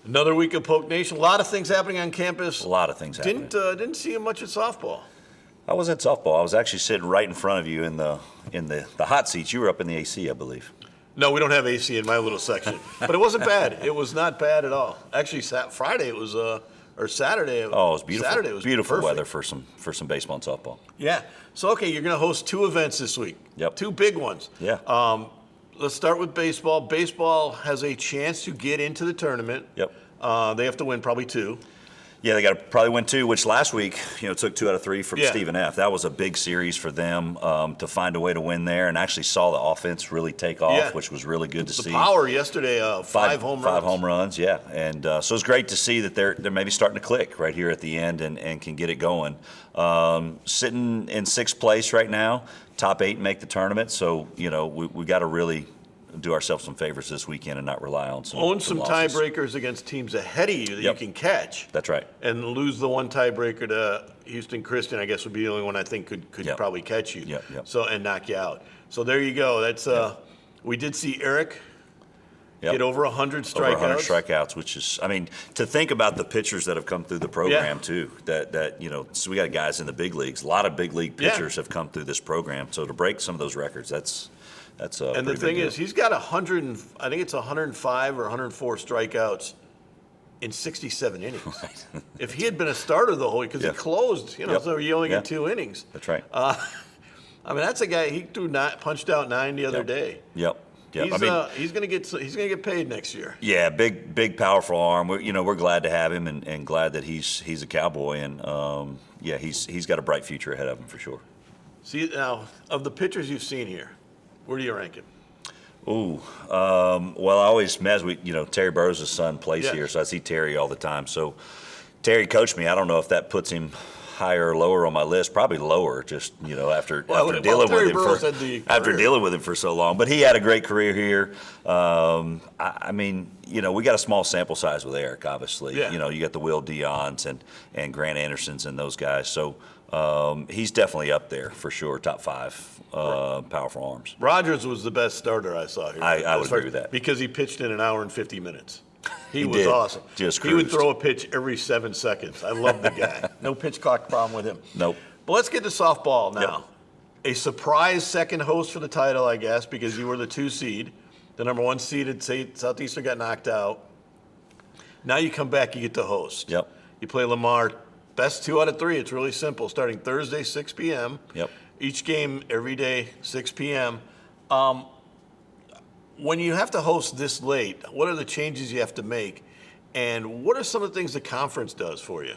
Another week of Polk Nation. A lot of things happening on campus. A lot of things happening. Didn't see you much at softball. I was at softball. I was actually sitting right in front of you in the hot seats. You were up in the AC, I believe. No, we don't have AC in my little section, but it wasn't bad. It was not bad at all. Actually, Friday it was, or Saturday. Oh, it was beautiful. Saturday was beautiful perfect. weather for some baseball and softball. Yeah. So okay, you're going to host 2 events this week. Yep. 2 big ones. Yeah. Let's start with baseball. Baseball has a chance to get into the tournament. Yep. They have to win probably 2. Yeah, they got to probably win 2, which last week, took 2 out of 3 from Yeah. Stephen F. That was a big series for them to find a way to win there, and actually saw the offense really take off, Yeah. which was really good to see. The power yesterday, 5 home runs. 5 home runs, yeah. And so it's great to see that they're maybe starting to click right here at the end and can get it going. Sitting in 6th place right now, top 8 make the tournament. So, we got to really do ourselves some favors this weekend and not rely on some Own some losses. tiebreakers against teams ahead of you that Yep. you can catch. That's right. And lose the one tiebreaker to Houston Christian, I guess, would be the only one I think could Yep. probably catch you. Yep. So and knock you out. So there you go. That's we did see Eric Yep. get over 100 strikeouts. Over 100 strikeouts, which is, to think about the pitchers that have come through the program too. So we got guys in the big leagues. A lot of big league pitchers have come through this program. So to break some of those records, that's a And the pretty thing big is, deal. he's got 105 or 104 strikeouts in 67 innings. Right. If he had been a starter the whole, because Yeah. he closed, Yep. so you only Yeah. get 2 innings. That's right. That's a guy. He punched out 9 the other Yep. day. Yep. He's gonna get paid next year. Yeah, big, powerful arm. We're glad to have him and glad that he's a Cowboy, and he's got a bright future ahead of him for sure. See, now, of the pitchers you've seen here, where do you rank him? Ooh, well, I always Terry Burrows' son plays Yeah. here, so I see Terry all the time. So Terry coached me. I don't know if that puts him higher or lower on my list. Probably lower, just after dealing with him for so long. But he had a great career here. We got a small sample size with Eric, obviously. Yeah. You got the Will Dion's and Grant Andersons and those guys. So he's definitely up there for sure, top 5 powerful arms. Rogers was the best starter I saw here. I would agree with that. Because he pitched in 1 hour and 50 minutes. He was did. awesome. Just he would cruised. throw a pitch every 7 seconds. I love the guy. No pitch clock problem with him. Nope. But let's get to softball now. Yep. A surprise second host for the title, I guess, because you were the 2 seed. The number 1 seeded Southeastern got knocked out. Now you come back, you get to host. Yep. You play Lamar. Best 2 out of 3. It's really simple. Starting Thursday, 6 p.m. Yep. Each game every day, 6 p.m. When you have to host this late, what are the changes you have to make? And what are some of the things the conference does for you?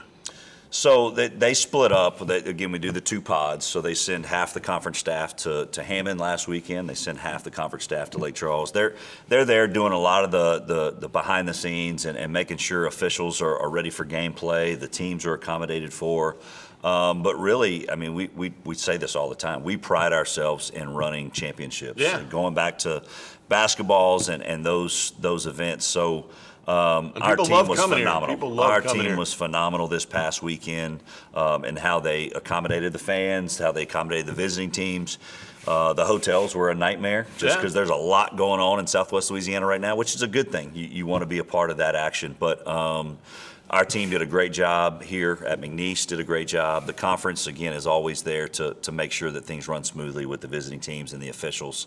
So they split up. Again, we do the 2 pods. So they send half the conference staff to Hammond last weekend. They send half the conference staff to Lake Charles. They're there doing a lot of the behind the scenes and making sure officials are ready for gameplay. The teams are accommodated for. But really, we say this all the time. We pride ourselves in running championships. Yeah. And going back to basketballs and those events. So our team was phenomenal. Our team was phenomenal this past weekend, and how they accommodated the fans, how they accommodated the visiting teams. The hotels were a nightmare just because there's a lot going on in Southwest Louisiana right now, which is a good thing. You want to be a part of that action. But our team did a great job here at McNeese, did a great job. The conference, again, is always there to make sure that things run smoothly with the visiting teams and the officials.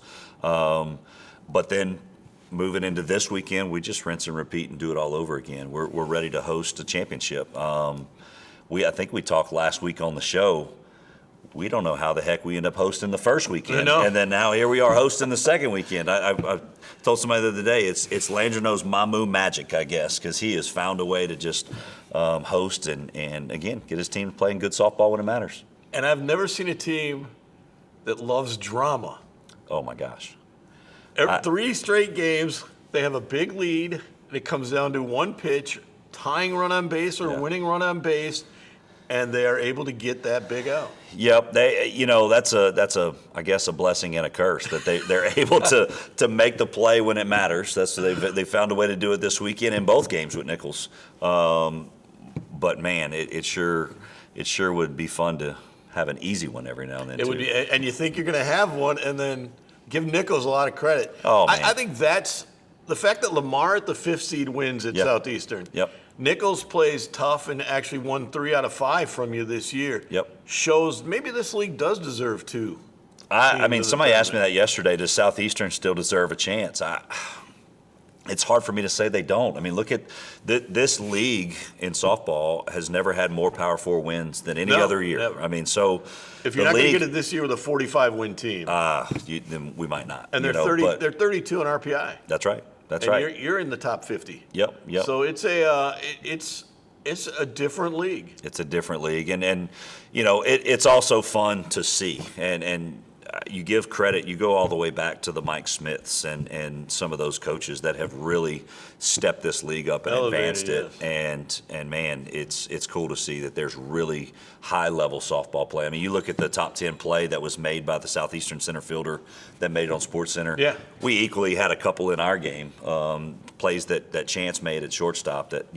But then moving into this weekend, we just rinse and repeat and do it all over again. We're ready to host a championship. I think we talked last week on the show. We don't know how the heck we end up hosting the first weekend. And then now here we are hosting the second weekend. I told somebody the other day, it's Landreneau's Mamu magic, I guess, because he has found a way to just host and, again, get his team playing good softball when it matters. And I've never seen a team that loves drama. Oh, my gosh. 3 straight games, they have a big lead, and it comes down to 1 pitch, tying run on base or winning run on base, and they are able to get that big out. Yep, that's I guess a blessing and a curse that they're able to make the play when it matters. They found a way to do it this weekend in both games with Nichols. But man, it sure would be fun to have an easy one every now and then. It would be, and you think you're going to have one, and then give Nichols a lot of credit. Oh, man. I think that's the fact that Lamar at the 5th seed wins at Southeastern. Yep. Nichols plays tough and actually won 3 out of 5 from you this year. Yep. Shows maybe this league does deserve 2. I mean, somebody asked me that yesterday. Does Southeastern still deserve a chance? It's hard for me to say they don't. I mean, look at this league in softball has never had more Power 4 wins than any other year. Never. I mean, so if you're not going to get it this year with a 45-win team, then we might not. And they're 32 in RPI. That's right. That's and right. You're in the top 50. Yep. So it's a different league. It's a different league, and it's also fun to see, and you give credit. You go all the way back to the Mike Smiths and some of those coaches that have really stepped this league up and advanced it. Yes. And man, it's cool to see that there's really high level softball play. I mean, you look at the top 10 play that was made by the Southeastern center fielder that made it on SportsCenter. Yeah. We equally had a couple in our game, plays that Chance made at shortstop that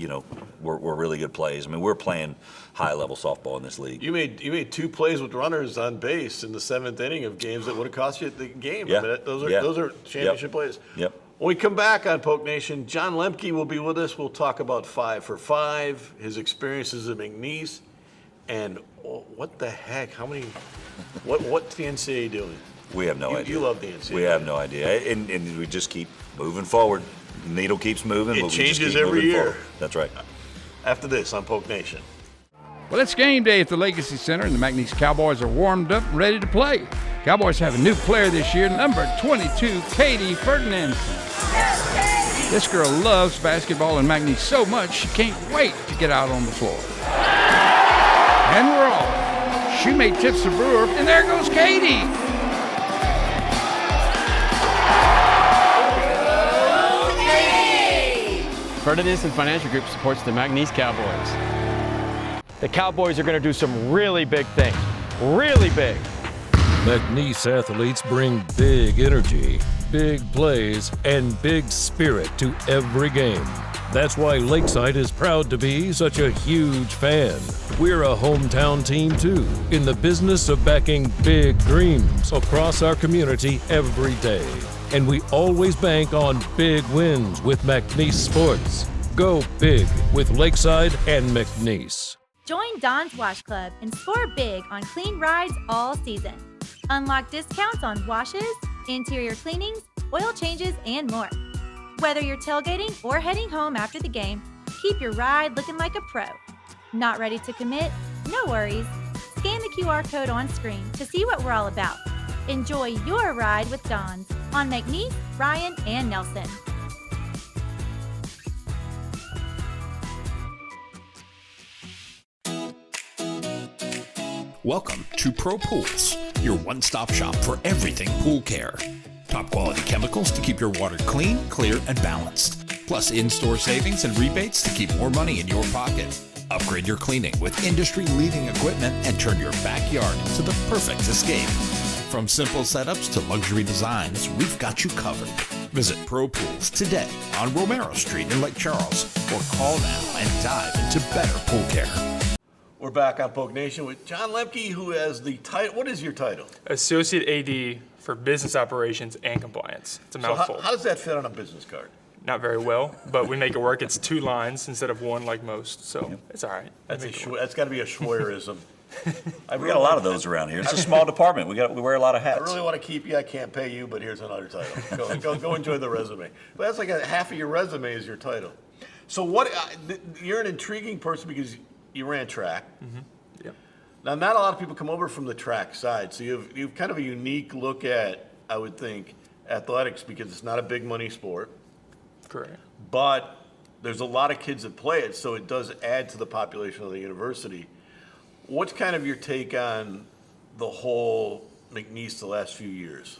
were really good plays. I mean, we're playing high level softball in this league. You made 2 plays with runners on base in the 7th inning of games that would have cost you the game. Yeah. I mean, those are championship plays. Yep. When we come back on Poke Nation, John Lemke will be with us. We'll talk about 5 for 5, his experiences at McNeese, and what the heck? What's the NCAA doing? We have no idea. You love the NCAA. We have no idea, and we just keep moving forward. The needle keeps moving. It but we just changes keep every moving year. Forward. That's right. After this on Poke Nation. Well, it's game day at the Legacy Center, and the McNeese Cowboys are warmed up and ready to play. Cowboys have a new player this year, number 22, Katie Ferdinandson. This girl loves basketball and McNeese so much she can't wait to get out on the floor. And we're off. Shoemate tips the Brewer, and there goes Katie. Ferdinandson Financial Group supports the McNeese Cowboys. The Cowboys are going to do some really big things. Really big. McNeese athletes bring big energy, big plays, and big spirit to every game. That's why Lakeside is proud to be such a huge fan. We're a hometown team too, in the business of backing big dreams across our community every day. And we always bank on big wins with McNeese Sports. Go big with Lakeside and McNeese. Join Don's Wash Club and score big on clean rides all season. Unlock discounts on washes, interior cleanings, oil changes, and more. Whether you're tailgating or heading home after the game, keep your ride looking like a pro. Not ready to commit? No worries. Scan the QR code on screen to see what we're all about. Enjoy your ride with Don's on McNeese, Ryan, and Nelson. Welcome to Pro Pools, your one-stop shop for everything pool care. Top quality chemicals to keep your water clean, clear, and balanced. Plus in-store savings and rebates to keep more money in your pocket. Upgrade your cleaning with industry-leading equipment and turn your backyard into the perfect escape. From simple setups to luxury designs, we've got you covered. Visit Pro Pools today on Romero Street in Lake Charles, or call now and dive into better pool care. We're back on Poke Nation with John Lemke, who has the title. What is your title? Associate AD for Business Operations and Compliance. It's a mouthful. So how does that fit on a business card? Not very well, but we make it work. It's 2 lines instead of 1 like most, so it's all right. That's got to be a Schwoyerism. We got a lot of those around here. It's a small department. We wear a lot of hats. I really want to keep you. I can't pay you, but here's another title. Go enjoy the resume. But that's like half of your resume is your title. So you're an intriguing person because you ran track. Mm-hmm. Yep. Now, not a lot of people come over from the track side, so you've kind of a unique look at, I would think, athletics because it's not a big money sport. Correct. But there's a lot of kids that play it, so it does add to the population of the university. What's kind of your take on the whole McNeese the last few years?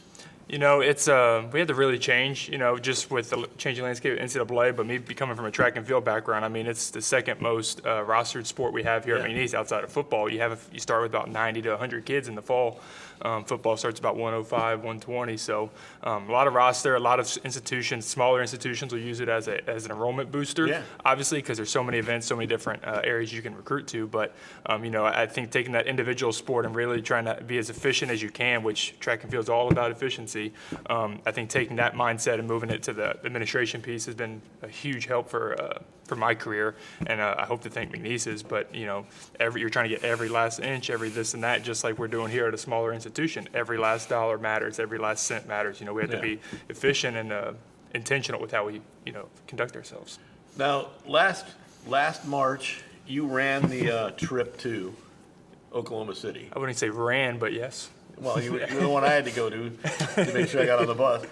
It's we had to really change, just with the changing landscape of NCAA, but me coming from a track and field background, I mean, it's the second most rostered sport we have here at McNeese outside of football. You start with about 90 to 100 kids in the fall. Football starts about 105, 120. So a lot of roster, a lot of institutions, smaller institutions will use it as an enrollment booster, obviously, because there's so many events, so many different areas you can recruit to. But, I think taking that individual sport and really trying to be as efficient as you can, which track and field is all about efficiency, I think taking that mindset and moving it to the administration piece has been a huge help for my career, and I hope to thank McNeese's. But you're trying to get every last inch, every this and that, just like we're doing here at a smaller institution. Every last dollar matters, every last cent matters. We have to be efficient and intentional with how we conduct ourselves. Now, last March, you ran the trip to Oklahoma City. I wouldn't say ran, but yes. Well, you were the one I had to go to make sure I got on the bus.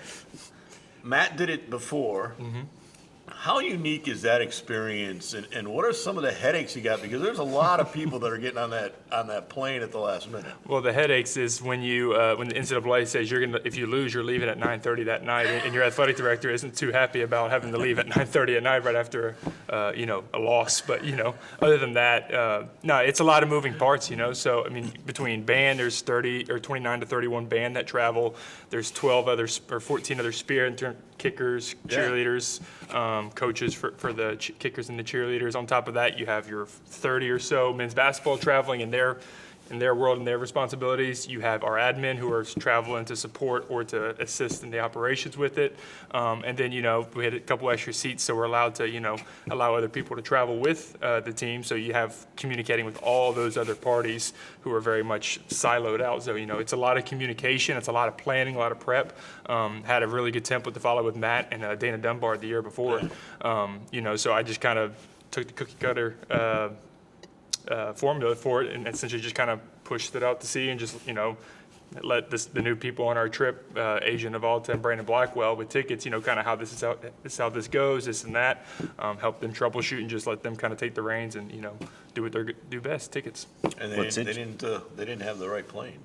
Matt did it before. Mm-hmm. How unique is that experience, and what are some of the headaches you got? Because there's a lot of people that are getting on that plane at the last minute. Well, the headaches is when when the NCAA says if you lose, you're leaving at 9:30 that night, and your athletic director isn't too happy about having to leave at 9:30 at night right after a loss. But other than that, no, it's a lot of moving parts. So between band, there's 29 to 31 band that travel. There's 14 other spirit kickers, cheerleaders, coaches for the kickers and the cheerleaders. On top of that, you have your 30 or so men's basketball traveling in their world and their responsibilities. You have our admin who are traveling to support or to assist in the operations with it. And then, we had a couple extra seats, so we're allowed to, allow other people to travel with the team. So you have communicating with all those other parties who are very much siloed out. So, it's a lot of communication. It's a lot of planning, a lot of prep. Had a really good template to follow with Matt and Dana Dunbar the year before. So I just kind of took the cookie cutter formula for it, and essentially just kind of pushed it out to sea and just let the new people on our trip, Asia Navalta and Brandon Blackwell with tickets, kind of how this is how this goes, this and that, help them troubleshoot and just let them kind of take the reins and do what they do best, tickets. And they didn't have the right plane.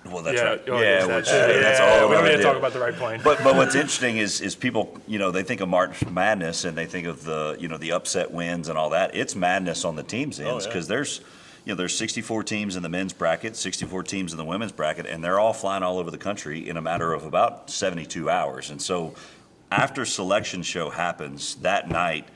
Well, that's right. That's all. We don't need to talk about the right plane. But what's interesting is people, they think of March Madness and they think of the upset wins and all that. It's madness on the teams' ends because there's 64 teams in the men's bracket, 64 teams in the women's bracket, and they're all flying all over the country in a matter of about 72 hours. And so after selection show happens that night,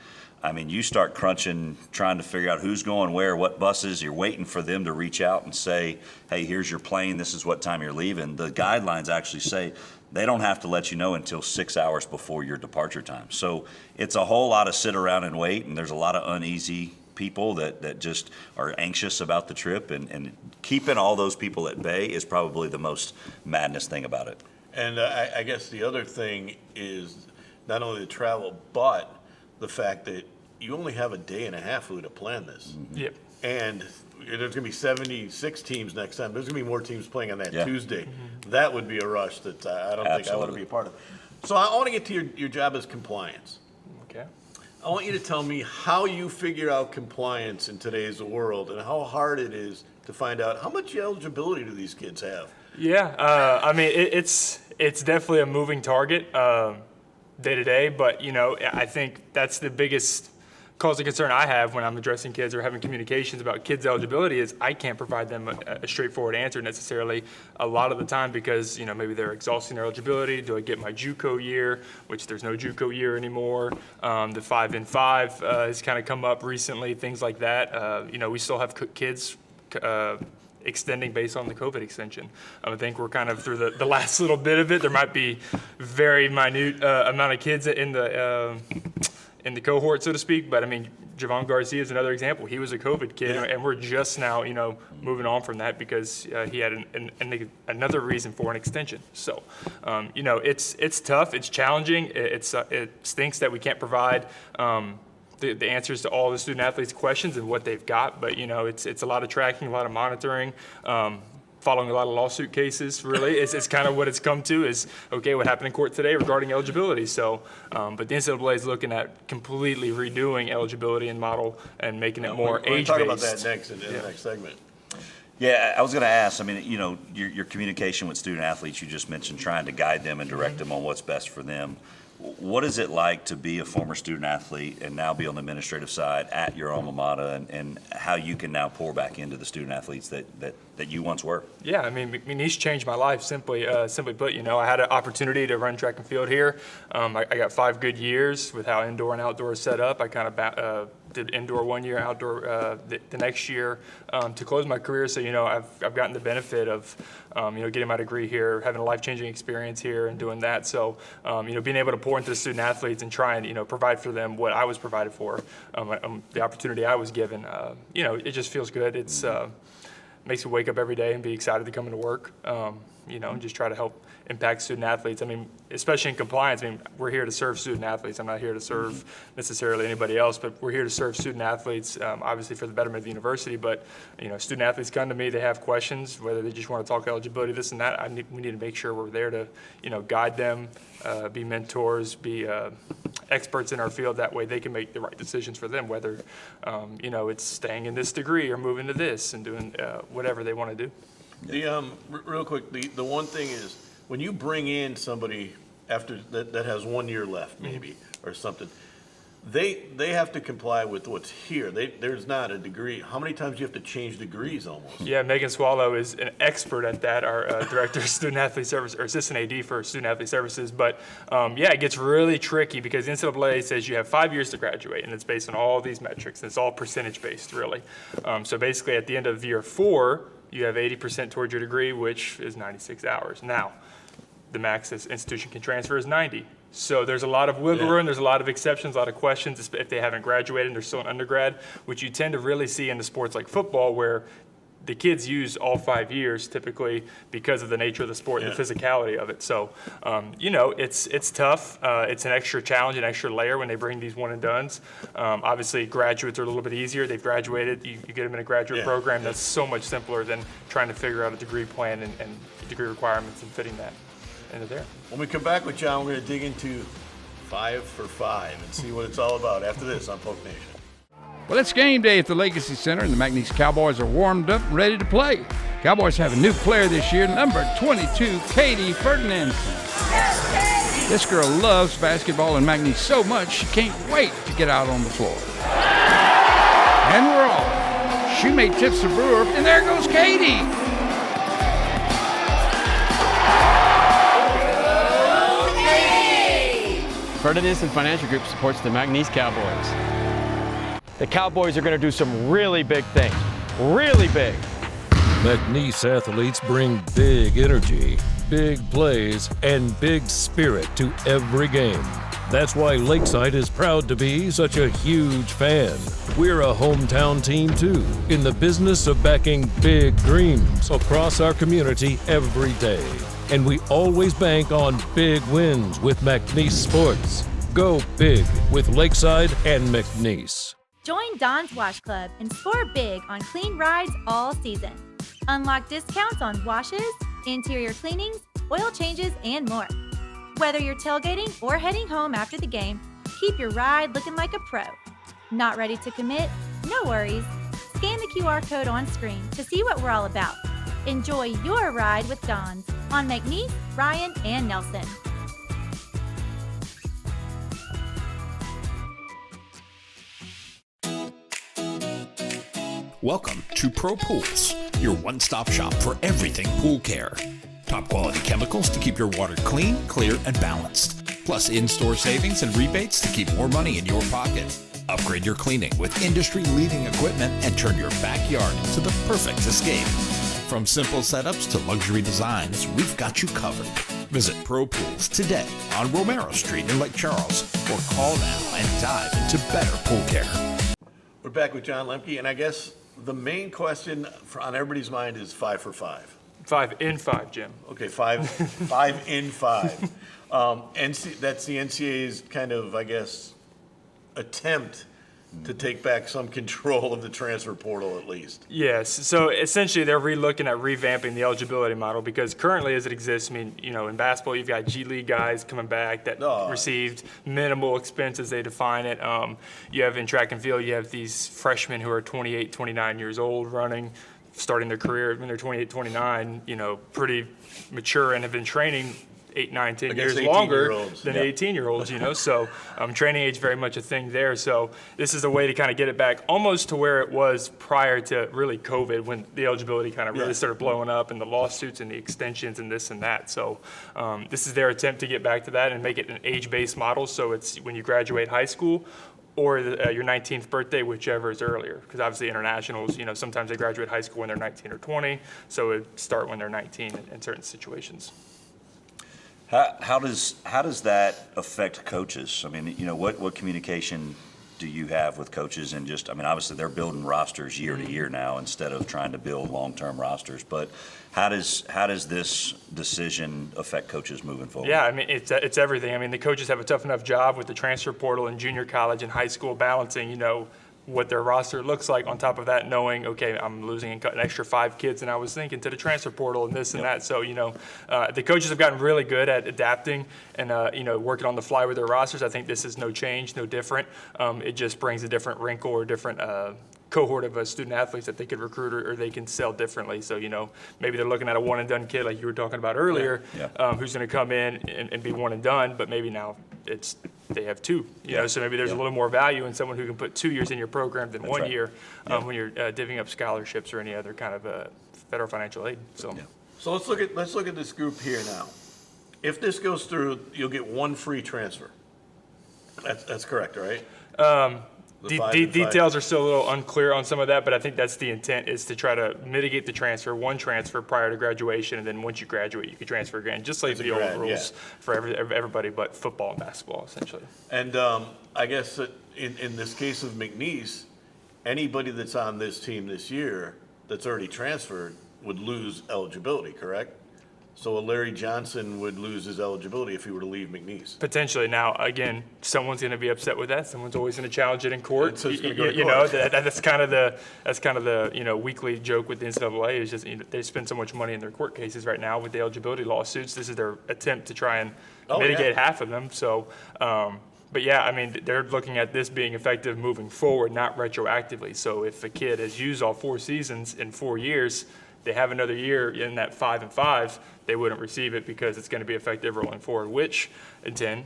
you start crunching, trying to figure out who's going where, what buses. You're waiting for them to reach out and say, hey, here's your plane. This is what time you're leaving. The guidelines actually say they don't have to let you know until 6 hours before your departure time. So it's a whole lot of sit around and wait, and there's a lot of uneasy people that just are anxious about the trip. And keeping all those people at bay is probably the most madness thing about it. And I guess the other thing is not only the travel, but the fact that you only have a day and a half to plan this. Mm-hmm. Yep. And there's going to be 76 teams next time. There's going to be more teams playing on that Tuesday. Mm-hmm. That would be a rush that I don't think I want to be a part of. So I want to get to your job as compliance. Okay. I want you to tell me how you figure out compliance in today's world and how hard it is to find out how much eligibility do these kids have. Yeah. It's definitely a moving target day to day, but I think that's the biggest cause of concern I have when I'm addressing kids or having communications about kids' eligibility is I can't provide them a straightforward answer necessarily a lot of the time because, maybe they're exhausting their eligibility. Do I get my JUCO year, which there's no JUCO year anymore. The 5-in-5 has kind of come up recently, things like that. We still have kids extending based on the COVID extension. I think we're kind of through the last little bit of it. There might be very minute amount of kids in the cohort, so to speak. But Javon Garcia is another example. He was a COVID kid, and we're just now, moving on from that because he had another reason for an extension. So, it's tough. It's challenging. It stinks that we can't provide the answers to all the student athletes' questions and what they've got. But it's a lot of tracking, a lot of monitoring. Following a lot of lawsuit cases, really, it's kind of what it's come to is, okay, what happened in court today regarding eligibility. So, but the NCAA is looking at completely redoing eligibility and model and making it more age-based. We'll talk about that next in the next segment. Yeah, I was going to ask, your communication with student athletes, you just mentioned trying to guide them and direct them on what's best for them. What is it like to be a former student athlete and now be on the administrative side at your alma mater, and how you can now pour back into the student athletes that you once were? Yeah, I mean, McNeese changed my life, simply put. You know, I had an opportunity to run track and field here. I got 5 good years with how indoor and outdoor is set up. I kind of did indoor 1 year, outdoor the next year to close my career. So, you know, I've gotten the benefit of, you know, getting my degree here, having a life-changing experience here and doing that. So, you know, being able to pour into the student athletes and try and, you know, provide for them what I was provided for, the opportunity I was given, you know, it just feels good. It's makes me wake up every day and be excited to come into work, you know, and just try to help impact student athletes. I mean, especially in compliance, I mean, we're here to serve student athletes. I'm not here to serve necessarily anybody else, but we're here to serve student athletes, obviously for the betterment of the university. But, you know, student athletes come to me, they have questions, whether they just want to talk eligibility, this and that. We need to make sure we're there to, you know, guide them, be mentors, be experts in our field. That way they can make the right decisions for them, whether, you know, it's staying in this degree or moving to this and doing whatever they want to do. The real quick, the one thing is, when you bring in somebody after that has 1 year left, maybe, or something, they have to comply with what's here. There's not a degree. How many times do you have to change degrees almost? Yeah, Megan Swallow is an expert at that, our director of student athlete service, or assistant AD for student athlete services. But yeah, it gets really tricky because NCAA says you have 5 years to graduate, and it's based on all these metrics. And it's all percentage based, really. So basically, at the end of year 4, you have 80% towards your degree, which is 96 hours. Now, the max this institution can transfer is 90. So there's a lot of wiggle room, there's a lot of exceptions, a lot of questions if they haven't graduated and they're still an undergrad, which you tend to really see in the sports like football, where the kids use all 5 years typically because of the nature of the sport and the physicality of it. So, you know, it's tough. It's an extra challenge, an extra layer when they bring these one and dones. Obviously, graduates are a little bit easier. They've graduated. You get them in a graduate program. That's so much simpler than trying to figure out a degree plan and degree requirements and fitting that into there. When we come back with John, we're going to dig into 5 for 5 and see what it's all about after this on Polk Nation. Well, it's game day at the Legacy Center, and the McNeese Cowboys are warmed up and ready to play. Cowboys have a new player this year, number 22, Katie Ferdinandson. This girl loves basketball and McNeese so much she can't wait to get out on the floor. And we're off. Shoemate tips the brewer, and there goes Katie. Ferdinandson Financial Group supports the McNeese Cowboys. The Cowboys are going to do some really big things. Really big. McNeese athletes bring big energy, big plays, and big spirit to every game. That's why Lakeside is proud to be such a huge fan. We're a hometown team too, in the business of backing big dreams across our community every day. And we always bank on big wins with McNeese Sports. Go big with Lakeside and McNeese. Join Don's Wash Club and score big on clean rides all season. Unlock discounts on washes, interior cleanings, oil changes, and more. Whether you're tailgating or heading home after the game, keep your ride looking like a pro. Not ready to commit? No worries. Scan the QR code on screen to see what we're all about. Enjoy your ride with Don's on McNeese, Ryan, and Nelson. Welcome to Pro Pools, your one-stop shop for everything pool care. Top quality chemicals to keep your water clean, clear, and balanced. Plus in-store savings and rebates to keep more money in your pocket. Upgrade your cleaning with industry-leading equipment and turn your backyard into the perfect escape. From simple setups to luxury designs, we've got you covered. Visit Pro Pools today on Romero Street in Lake Charles, or call now and dive into better pool care. We're back with John Lemke, and I guess the main question on everybody's mind is 5 for 5. 5 in 5, Jim. Okay, 5 in 5. That's the NCAA's kind of, I guess, attempt to take back some control of the transfer portal at least. Yes. So essentially they're relooking at revamping the eligibility model because currently as it exists, I mean, you know, in basketball you've got G League guys coming back that received minimal expense as they define it. You have in track and field, you have these freshmen who are 28, 29 years old running, starting their career when they're 28, 29, you know, pretty mature and have been training 8, 9, 10 Against years longer 18-year-olds. than 18-year-olds, you know. So training age very much a thing there. So this is a way to kind of get it back almost to where it was prior to really COVID, when the eligibility kind of really started blowing up and the lawsuits and the extensions and this and that. So this is their attempt to get back to that and make it an age-based model. So it's when you graduate high school or your 19th birthday, whichever is earlier. Because obviously internationals, you know, sometimes they graduate high school when they're 19 or 20, so it start when they're 19 in certain situations. How does that affect coaches? I mean, you know, what communication do you have with coaches? And just, I mean, obviously they're building rosters year to year now instead of trying to build long-term rosters. But how does this decision affect coaches moving forward? Yeah, I mean, it's everything. I mean, the coaches have a tough enough job with the transfer portal in junior college and high school, balancing, you know, what their roster looks like. On top of that, knowing, okay, I'm losing an extra 5 kids than I was thinking to the transfer portal and this and that. So, you know, the coaches have gotten really good at adapting and, you know, working on the fly with their rosters. I think this is no change, no different. It just brings a different wrinkle or different cohort of student athletes that they could recruit or they can sell differently. So, you know, maybe they're looking at a one and done kid like you were talking about earlier, who's going to come in and be one and done, but maybe now they have 2, you know, so maybe there's a little more value in someone who can put 2 years in your program than 1 year when you're divvying up scholarships or any other kind of federal financial aid. So let's look at this group here now. If this goes through, you'll get 1 free transfer. That's correct, right? Details are still a little unclear on some of that, but I think that's the intent, is to try to mitigate the transfer, 1 transfer prior to graduation, and then once you graduate, you can transfer again, just like the old rules for everybody but football and basketball, essentially. And I guess that in this case of McNeese, anybody that's on this team this year that's already transferred would lose eligibility, correct? So a Larry Johnson would lose his eligibility if he were to leave McNeese. Potentially. Now, again, someone's going to be upset with that. Someone's always going to challenge it in court. So it's going to go to you court. know, that's kind of the you know, weekly joke with the NCAA is just, you know, they spend so much money in their court cases right now with the eligibility lawsuits. This is their attempt to try and mitigate half of them. So, but yeah, I mean, they're looking at this being effective moving forward, not retroactively. So if a kid has used all 4 seasons in 4 years, they have another year in that 5 and 5, they wouldn't receive it because it's going to be effective rolling forward, which, again,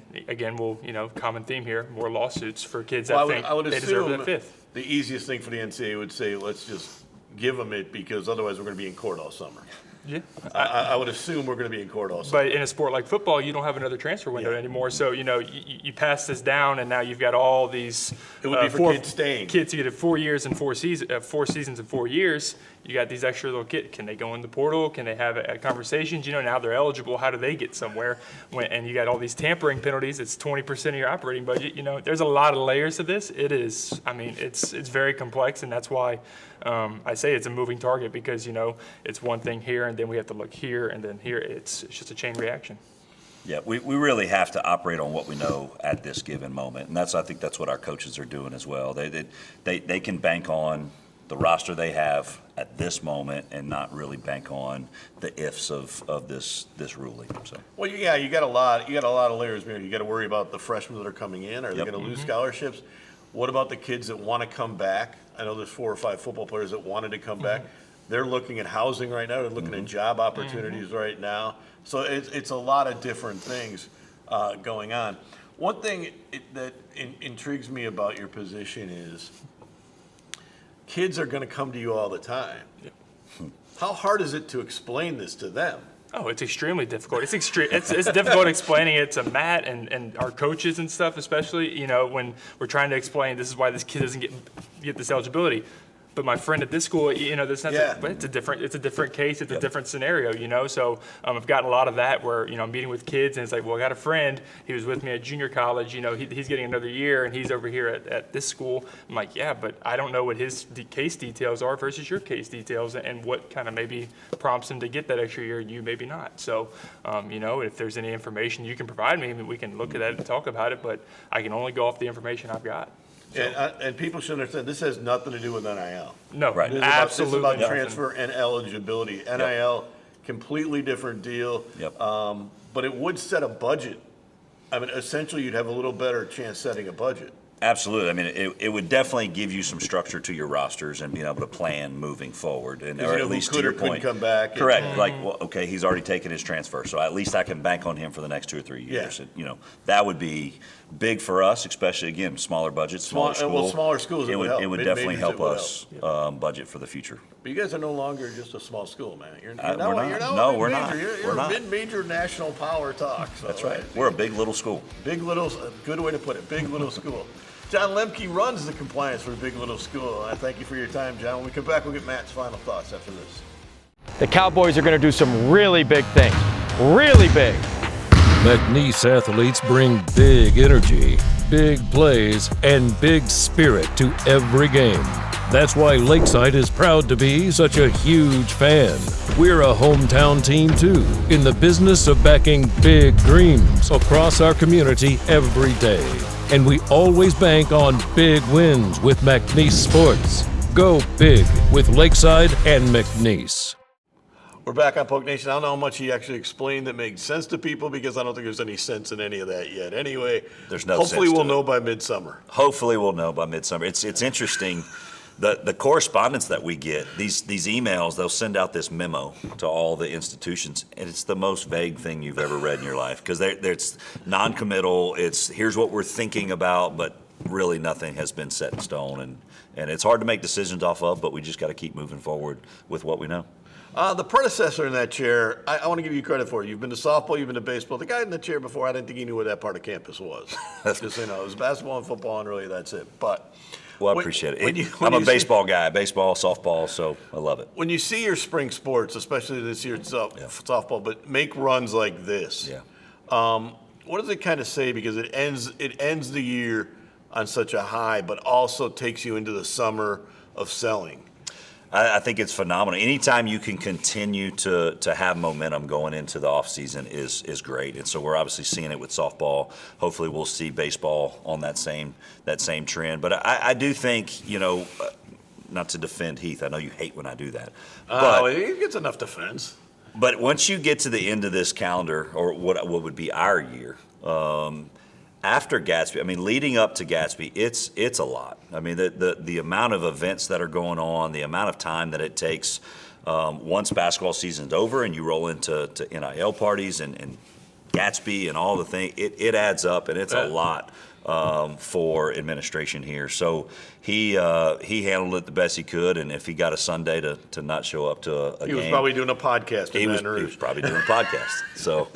will, you know, common theme here, more lawsuits for kids that think they deserve that 5th. The easiest thing for the NCAA would say, let's just give them it because otherwise we're going to be in court all summer. Yeah. I would assume we're going to be in court all summer. But in a sport like football, you don't have another transfer window anymore. So, you know, you pass this down, and now you've got all these. It would be for kids staying. Kids who get 4 years and 4 seasons and 4 years. You got these extra little kids. Can they go in the portal? Can they have conversations? You know, now they're eligible. How do they get somewhere? And you got all these tampering penalties. It's 20% of your operating budget. You know, there's a lot of layers to this. It is. I mean, it's very complex, and that's why I say it's a moving target because, you know, it's one thing here, and then we have to look here, and then here. It's just a chain reaction. Yeah, we really have to operate on what we know at this given moment, and I think that's what our coaches are doing as well. They can bank on the roster they have at this moment and not really bank on the ifs of this ruling. So. Well, yeah, you got a lot of layers. You got to worry about the freshmen that are coming in. Are they going to lose scholarships? What about the kids that want to come back? I know there's 4 or 5 football players that wanted to come back. They're looking at housing right now. They're looking at job opportunities right now. So it's a lot of different things going on. One thing that intrigues me about your position is kids are going to come to you all the time. How hard is it to explain this to them? Oh, it's extremely difficult. It's difficult explaining it to Matt and our coaches and stuff, especially, you know, when we're trying to explain this is why this kid doesn't get this eligibility. But my friend at this school, you know, but it's a different case. It's a different scenario, you know. So I've gotten a lot of that where, you know, I'm meeting with kids and it's like, well, I got a friend. He was with me at junior college. You know, he's getting another year and he's over here at this school. I'm like, yeah, but I don't know what his case details are versus your case details and what kind of maybe prompts him to get that extra year and you maybe not. So, you know, if there's any information you can provide me, I mean, we can look at that and talk about it. But I can only go off the information I've got. So. And people should understand this has nothing to do with NIL. No, right. Absolutely this is about transfer and eligibility. NIL, completely different deal. Yep. But it would set a budget. I mean, essentially, you'd have a little better chance setting a budget. Absolutely. I mean, it would definitely give you some structure to your rosters and being able to plan moving forward. And or at least to your point, come back. Correct. Like, well, okay, he's already taken his transfer, so at least I can bank on him for the next 2 or 3 years. Yeah. And, that would be big for us, especially again smaller budgets, smaller schools. Well, smaller schools. It would help. definitely Mid-majors, help it would us budget for the future. But you guys are no longer just a small school, man. You're We're not. now No, a we're mid-major. not. You're We're a not. mid-major national power talk. So, That's right. We're a big little school. Big little, good way to put it. Big little school. John Lemke runs the compliance for Big Little School. I thank you for your time, John. When we come back, we'll get Matt's final thoughts after this. The Cowboys are going to do some really big things. Really big. McNeese athletes bring big energy, big plays, and big spirit to every game. That's why Lakeside is proud to be such a huge fan. We're a hometown team too, in the business of backing big dreams across our community every day. And we always bank on big wins with McNeese Sports. Go big with Lakeside and McNeese. We're back on Poke Nation. I don't know how much he actually explained that made sense to people because I don't think there's any sense in any of that yet. Anyway, There's no hopefully sense to we'll it. know by midsummer. Hopefully we'll know by midsummer. It's interesting. The correspondence that we get, these emails, they'll send out this memo to all the institutions, and it's the most vague thing you've ever read in your life because it's non-committal. It's here's what we're thinking about, but really nothing has been set in stone, and it's hard to make decisions off of, but we just got to keep moving forward with what we know. The predecessor in that chair, I want to give you credit for it. You've been to softball, you've been to baseball. The guy in the chair before, I didn't think he knew where that part of campus was. Just so you know, it was basketball and football, and really that's it. But Well, I appreciate it. I'm a baseball guy, baseball, softball, so I love it. when you see your spring sports, especially this year it's softball, but make runs like this, what does it kind of say? Because it ends the year on such a high, but also takes you into the summer of selling. I think it's phenomenal. Anytime you can continue to have momentum going into the offseason is great. And so we're obviously seeing it with softball. Hopefully we'll see baseball on that same trend. But I do think, not to defend Heath. I know you hate when I do that. But, He gets enough defense. But once you get to the end of this calendar, or what would be our year, after Gatsby, I mean, leading up to Gatsby, it's a lot. I mean, the amount of events that are going on, the amount of time that it takes once basketball season's over and you roll into NIL parties and Gatsby and all the things, it adds up, and it's a lot for administration here. So he handled it the best he could, and if he got a Sunday to not show up to a game. He was probably doing a podcast in Baton Rouge. He was probably doing a podcast. So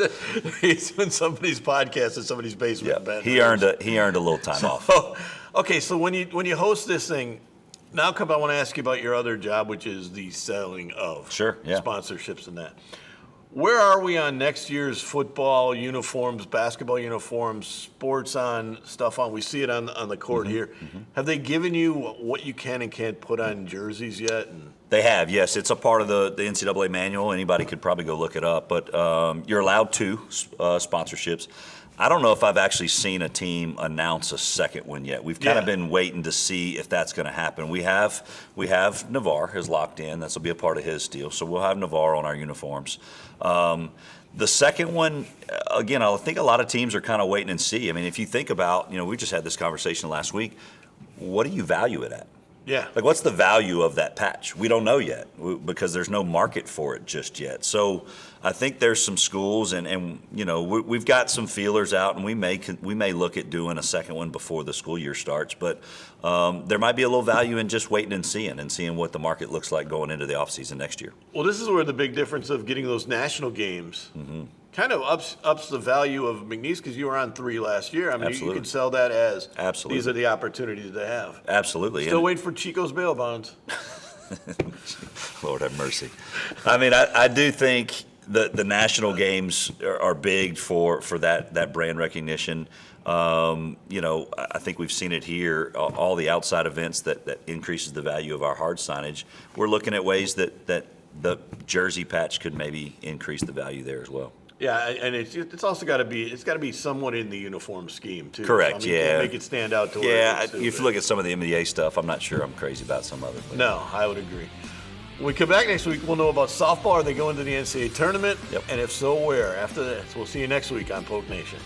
he's doing somebody's podcast in somebody's basement in Baton he Rouge. he earned a little time off. Okay, so when you host this thing, now I want to ask you about your other job, which is the selling of sponsorships and that. Where are we on next year's football uniforms, basketball uniforms, sports on, stuff on? We see it on the court here. Mm-hmm. Have they given you what you can and can't put on jerseys yet? They have, yes. It's a part of the NCAA manual. Anybody could probably go look it up. But you're allowed 2 sponsorships. I don't know if I've actually seen a team announce a second one yet. We've kind of been waiting to see if that's going to happen. We have Navarre is locked in. This will be a part of his deal. So we'll have Navarre on our uniforms. The second one, again, I think a lot of teams are kind of waiting and see. I mean, if you think about, we just had this conversation last week. What do you value it at? Yeah. Like, what's the value of that patch? We don't know yet because there's no market for it just yet. So I think there's some schools, and we've got some feelers out, and we may look at doing a second one before the school year starts. But there might be a little value in just waiting and seeing what the market looks like going into the offseason next year. Well, this is where the big difference of getting those national games kind of ups the value of McNeese, because you were on 3 last year. I mean, you can sell that as these are the opportunities to have. Absolutely. Still waiting for Chico's bail bonds. Lord have mercy. I mean, I do think the national games are big for that brand recognition. I think we've seen it here, all the outside events that increases the value of our hard signage. We're looking at ways that the jersey patch could maybe increase the value there as well. Yeah, and it's also got to be somewhat in the uniform scheme too. Correct. So, you can't make it stand out to where it is, if you look at some of the NBA stuff, I'm not sure I'm crazy about some of it. No, I would agree. When we come back next week, we'll know about softball. Are they going to the NCAA tournament? Yep. And if so, where? After that, so we'll see you next week on Poke Nation.